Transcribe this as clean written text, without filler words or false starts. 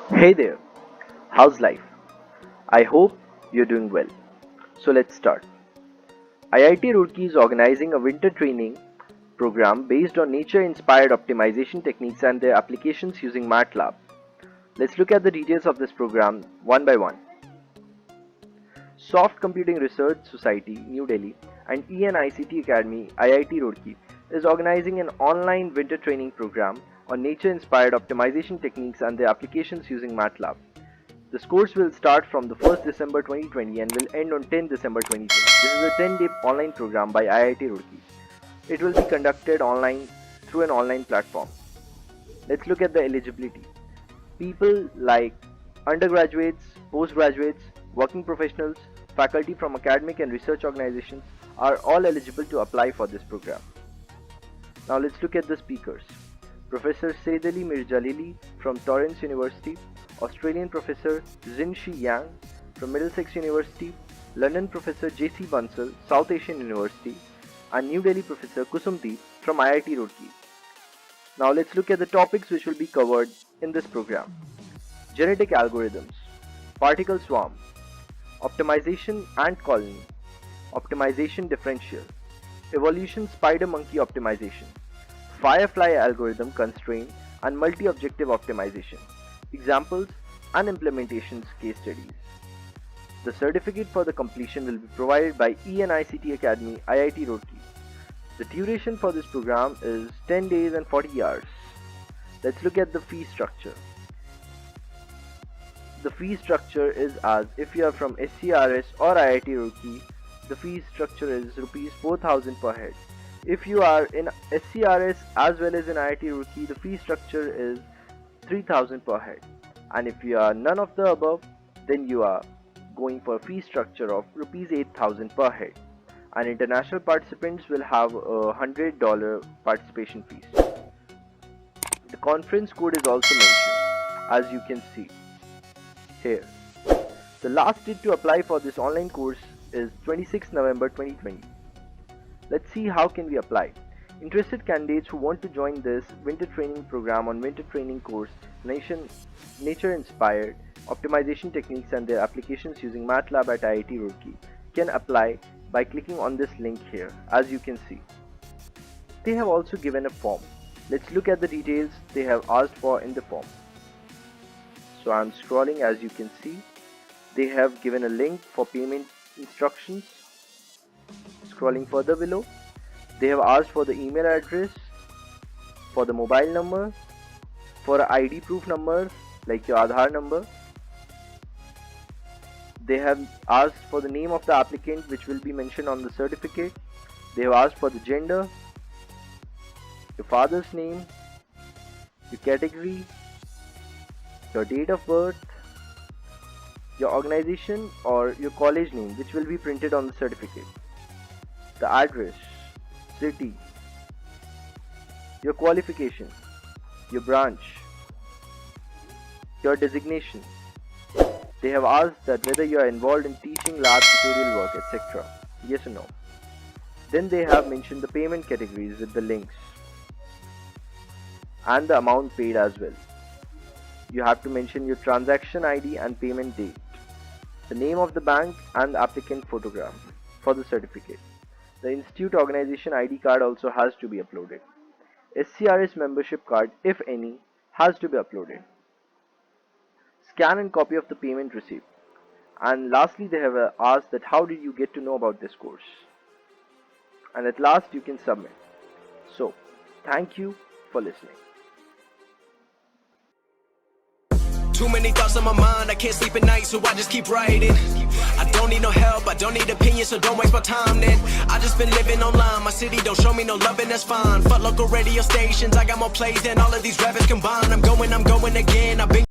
Hey there, how's life? I hope you're doing well. So let's start. IIT Roorkee is organizing a winter training program based on nature inspired optimization techniques and their applications using MATLAB. Let's look at the details of this program one by one. Soft Computing Research Society, New Delhi, and E&ICT Academy, IIT Roorkee, is organizing an online winter training program on nature inspired optimization techniques and their applications using MATLAB. This course will start from the 1st December 2020 and will end on 10 December 2020. This is a 10-day online program by IIT Roorkee. It will be conducted online through an online platform. Let's look at the eligibility. People like undergraduates, postgraduates, working professionals, faculty from academic and research organizations are all eligible to apply for this program. Now let's look at the speakers. Professor Saidali Mirjalili from Torrance University, Australian Professor Jinshi Yang from Middlesex University, London Professor J.C. Bansal, South Asian University, and New Delhi Professor Kusumdeep from IIT Roorkee. Now let's look at the topics which will be covered in this program. Genetic algorithms, particle swarm, optimization ant colony, optimization differential, evolution spider monkey optimization, firefly algorithm constraint, and multi-objective optimization. Examples and implementations case studies. The certificate for the completion will be provided by E&ICT Academy, IIT Roorkee. The duration for this program is 10 days and 40 hours. Let's look at the fee structure. The fee structure is as if you are from SCRS or IIT Roorkee, the fee structure is Rs 4,000 per head. If you are in SCRS as well as in IIT Roorkee, the fee structure is 3,000 per head. And if you are none of the above, then you are going for a fee structure of Rs 8,000 per head. And international participants will have a $100 participation fees. The conference code is also mentioned, as you can see here. The last date to apply for this online course is 26 November 2020. Let's see how can we apply. Interested candidates who want to join this winter training program on winter training course nature inspired optimization techniques and their applications using MATLAB at IIT Roorkee can apply by clicking on this link here, as you can see. They have also given a form. Let's look at the details they have asked for in the form. So I'm scrolling, as you can see. They have given a link for payment instructions. Scrolling further below, they have asked for the email address, for the mobile number, for an ID proof number like your Aadhaar number. They have asked for the name of the applicant, which will be mentioned on the certificate. They have asked for the gender, your father's name, your category, your date of birth, your organization or your college name, which will be printed on the certificate, the address, city, your qualification, your branch, your designation. They have asked that whether you are involved in teaching, lab, tutorial work, etc. Yes or no. Then they have mentioned the payment categories with the links and the amount paid as well. You have to mention your transaction ID and payment date, the name of the bank and the applicant photograph for the certificate. The institute organization ID card also has to be uploaded. SCRS membership card, if any, has to be uploaded. Scan and copy of the payment receipt. And lastly, they have asked that how did you get to know about this course? And at last you can submit. So, thank you for listening. Too many thoughts on my mind, I can't sleep at night, so I just keep writing. I don't need no help, I don't need opinions, so don't waste my time then. I just been living online, my city don't show me no love and that's fine. Fuck local radio stations, I got more plays than all of these rappers combined. I'm going again, I've been